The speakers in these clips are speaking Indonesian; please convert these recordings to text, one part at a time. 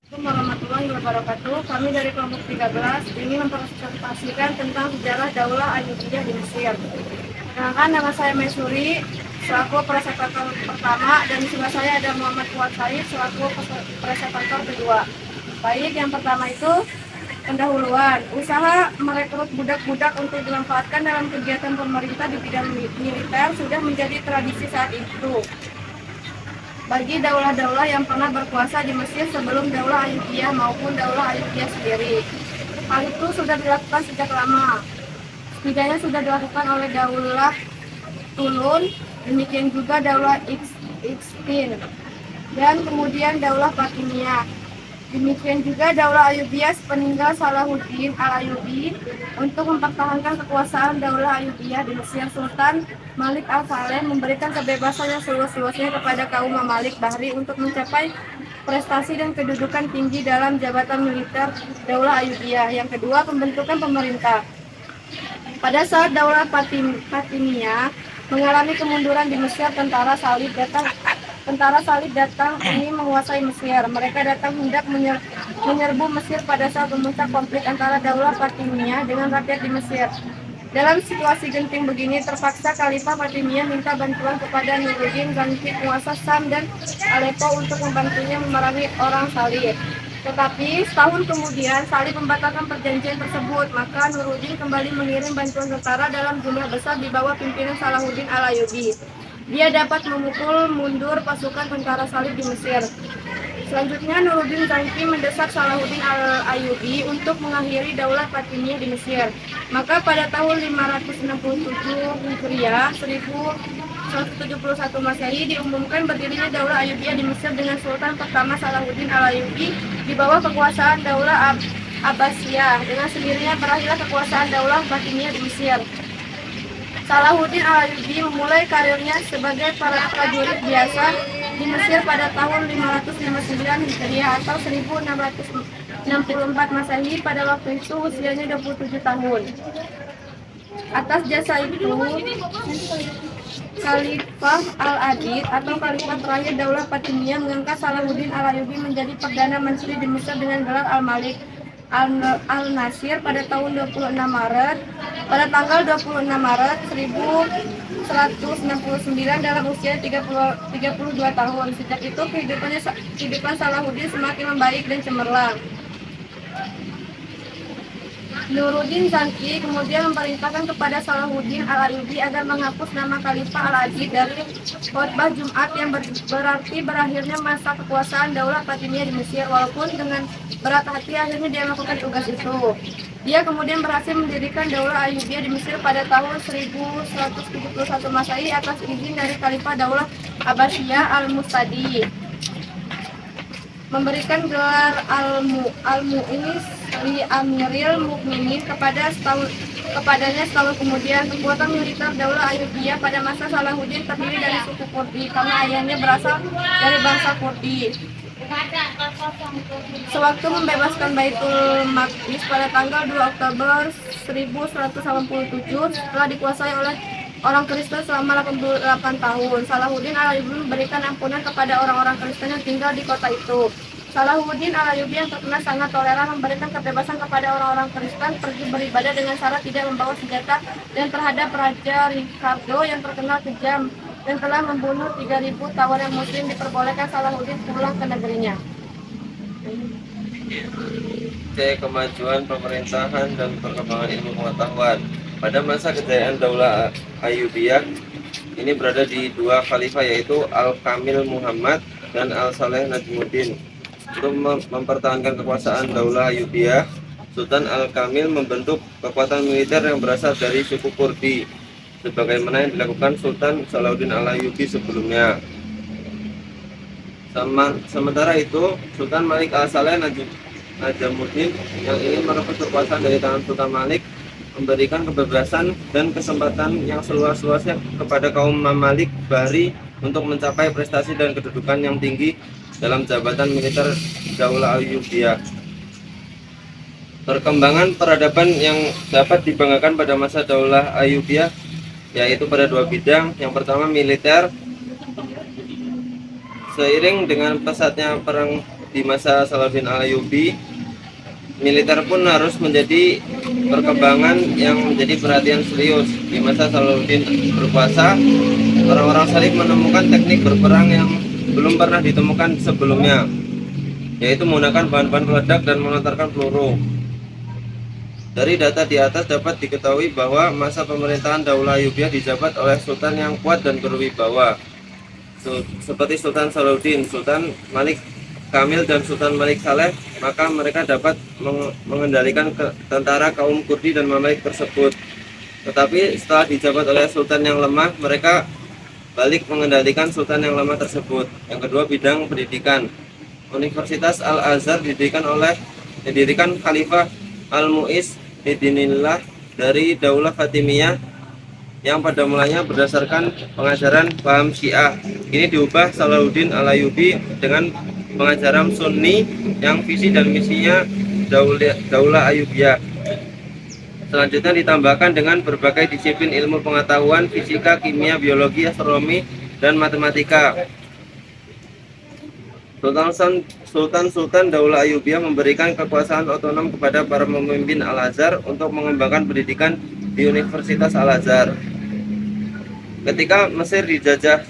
Assalamualaikum warahmatullahi wabarakatuh. Kami dari kelompok 13 ingin mempresentasikan tentang sejarah Daulah Ayyubiyah di Mesir. Perkenalkan, nama saya Mesuri selaku presentator pertama, dan di sebelah saya ada Muhammad Fuad Said selaku presentator kedua. Baik, yang pertama itu pendahuluan. Usaha merekrut budak-budak untuk dimanfaatkan dalam kegiatan pemerintah di bidang militer sudah menjadi tradisi saat itu bagi daulah-daulah yang pernah berkuasa di Mesir sebelum Daulah Ayyubiyah maupun Daulah Ayyubiyah sendiri. Hal itu sudah dilakukan sejak lama. Setidaknya sudah dilakukan oleh Daulah Tulun, demikian juga Daulah Ixtin, dan kemudian Daulah Fatimiyah. Demikian juga Daulah Ayyubiyah sepeninggal Salahuddin Al-Ayyubi. Untuk mempertahankan kekuasaan Daulah Ayyubiyah di Mesir, Sultan Malik Al-Saleh memberikan kebebasan yang seluas-luasnya kepada kaum Mamalik Bahri untuk mencapai prestasi dan kedudukan tinggi dalam jabatan militer Daulah Ayyubiyah. Yang kedua, pembentukan pemerintah. Pada saat Daulah Fatimiyah mengalami kemunduran di Mesir, tentara salib datang ingin menguasai Mesir. Mereka datang hendak menyerbu Mesir pada saat memuncak konflik antara Daulah Fatimiyah dengan rakyat di Mesir. Dalam situasi genting begini, terpaksa Khalifah Fatimiyah minta bantuan kepada Nuruddin Zanki, penguasa Sam dan Aleppo, untuk membantunya memerangi orang salib. Tetapi setahun kemudian Salib membatalkan perjanjian tersebut, maka Nuruddin kembali mengirim bantuan tentara dalam jumlah besar di bawah pimpinan Salahuddin Al-Ayyubi. Dia dapat memukul mundur pasukan tentara Salib di Mesir. Selanjutnya Nuruddin Zanki mendesak Salahuddin Al-Ayyubi untuk mengakhiri Daulah Fatimiyah di Mesir. Maka pada tahun 567 Hijriah 1171 Masehi diumumkan berdirinya Daulah Ayyubiyah di Mesir dengan Sultan pertama Salahuddin Al-Ayyubi di bawah kekuasaan Daulah Abbasiyah. Dengan sendirinya berakhirlah kekuasaan Daulah Fatimiyah di Mesir. Salahuddin Al-Ayyubi memulai karirnya sebagai para prajurit biasa di Mesir pada tahun 559 Hijriah atau 1664 Masehi. Pada waktu itu usianya 27 tahun. Atas jasa itu, Khalifah Al-Adid atau Khalifah terakhir Daulah Fatimiyah mengangkat Salahuddin Al-Ayyubi menjadi Perdana Menteri di Mesir dengan gelar Al-Malik Al-Nasir pada tahun 26 Maret. Pada tanggal 26 Maret 1169 dalam usia 32 tahun. Sejak itu kehidupan Salahuddin semakin membaik dan cemerlang. Nuruddin Zanki kemudian memerintahkan kepada Salahuddin Al-Ayyubi agar menghapus nama Khalifah Al-Adid dari khotbah Jumat, yang berarti berakhirnya masa kekuasaan Daulah Fatimiyah di Mesir. Walaupun dengan berat hati, akhirnya dia melakukan tugas itu. Dia kemudian berhasil mendirikan Daulah Ayyubiyah di Mesir pada tahun 1171 Masehi atas izin dari Khalifah Daulah Abbasiyah Al-Mustadi, memberikan gelar Al-Mu'in li Amiril Mukminin kepadanya setahun kemudian. Kekuatan militer Daulah Ayyubiyah pada masa Salahuddin terdiri dari suku Kurdi karena ayahnya berasal dari bangsa Kurdi. Sewaktu membebaskan Baitul Maqdis pada tanggal 2 Oktober 1187 setelah dikuasai oleh orang Kristen selama 88 tahun, Salahuddin Al-Ayyubi memberikan ampunan kepada orang-orang Kristen yang tinggal di kota itu. Salahuddin Al-Ayyubi yang terkenal sangat toleran memberikan kebebasan kepada orang-orang Kristen pergi beribadah dengan syarat tidak membawa senjata, dan terhadap Raja Ricardo yang terkenal kejam dan telah membunuh 3.000 tawanan muslim diperbolehkan Salahuddin pulang ke negerinya. Kemajuan pemerintahan dan perkembangan ilmu pengetahuan. Pada masa kejayaan Daulah Ayyubiyah ini berada di dua khalifah, yaitu Al-Kamil Muhammad dan Al-Saleh Najmuddin. Untuk mempertahankan kekuasaan Daulah Ayyubiyah, Sultan Al-Kamil membentuk kekuatan militer yang berasal dari suku Kurdi, sebagaimana yang dilakukan Sultan Salahuddin Al-Ayyubi sebelumnya. Sementara itu, Sultan Malik Al-Saleh Najmuddin yang ingin merebut kekuasaan dari tangan Sultan Malik memberikan kebebasan dan kesempatan yang seluas-luasnya kepada kaum Mamalik Bahri untuk mencapai prestasi dan kedudukan yang tinggi dalam jabatan militer Daulah Ayyubiyah. Perkembangan peradaban yang dapat dibanggakan pada masa Daulah Ayyubiyah yaitu pada dua bidang. Yang pertama, militer. Seiring dengan pesatnya perang di masa Salahuddin Al-Ayyubi, militer pun harus menjadi perkembangan yang menjadi perhatian serius. Di masa Salahuddin berkuasa, orang-orang Salib menemukan teknik berperang yang belum pernah ditemukan sebelumnya, yaitu menggunakan bahan-bahan peledak dan melontarkan peluru. Dari data di atas dapat diketahui bahwa masa pemerintahan Daulah Ayyubiyah dijabat oleh sultan yang kuat dan berwibawa, seperti Sultan Salahuddin, Sultan Malik Kamil, dan Sultan Malik Saleh. Maka mereka dapat mengendalikan tentara kaum Kurdi dan Mamalik tersebut. Tetapi setelah dijabat oleh sultan yang lemah, mereka balik mengendalikan sultan yang lemah tersebut. Yang kedua, bidang pendidikan. Universitas Al-Azhar didirikan Khalifah Al-Mu'izz Bidinillah dari Daulah Fatimiyah yang pada mulanya berdasarkan pengajaran paham Syiah. Ini diubah Salahuddin Al-Ayyubi dengan pengajaran Sunni yang visi dan misinya Daulah Ayyubiyah. Selanjutnya ditambahkan dengan berbagai disiplin ilmu pengetahuan, fisika, kimia, biologi, astronomi, dan matematika. Sultan-sultan Daulah Ayyubiyah memberikan kekuasaan otonom kepada para pemimpin Al-Azhar untuk mengembangkan pendidikan di Universitas Al-Azhar. Ketika Mesir dijajah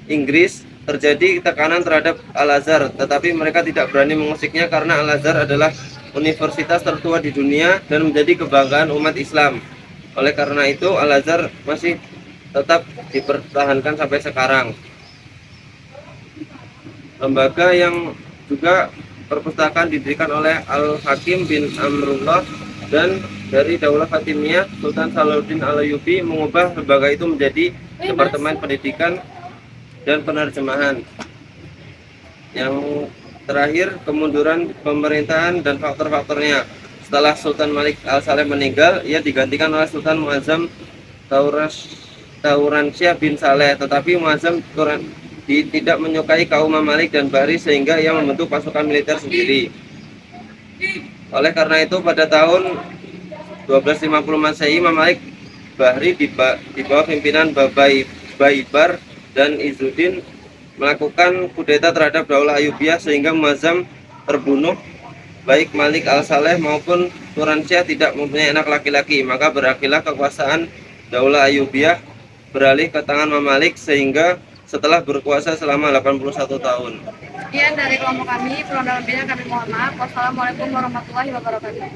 Inggris, terjadi tekanan terhadap Al-Azhar, tetapi mereka tidak berani mengusiknya karena Al-Azhar adalah universitas tertua di dunia dan menjadi kebanggaan umat Islam. Oleh karena itu, Al-Azhar masih tetap dipertahankan sampai sekarang. Lembaga yang juga perpustakaan didirikan oleh Al-Hakim bin Amrullah, dan dari Daulah Fatimiyah, Sultan Salahuddin Al-Ayyubi mengubah lembaga itu menjadi Departemen Pendidikan dan Penerjemahan. Yang terakhir, kemunduran pemerintahan dan faktor-faktornya. Setelah Sultan Malik Al-Saleh meninggal, ia digantikan oleh Sultan Muazzam Tauransyah bin Saleh, tetapi Muazzam tidak menyukai kaum Mamalik dan Bahri sehingga ia membentuk pasukan militer sendiri. Oleh karena itu, pada tahun 1250 Masehi, Mamalik Bahri di bawah pimpinan Baibar dan Izzuddin melakukan kudeta terhadap Daulah Ayyubiyah sehingga Muazzam terbunuh. Baik Malik Al-Saleh maupun Turansyah tidak mempunyai anak laki-laki, maka berakhirlah kekuasaan Daulah Ayyubiyah beralih ke tangan Mamalik sehingga setelah berkuasa selama 81 tahun. Sekian dari kelompok kami, kurang lebihnya kami mohon maaf. Wassalamualaikum warahmatullahi wabarakatuh.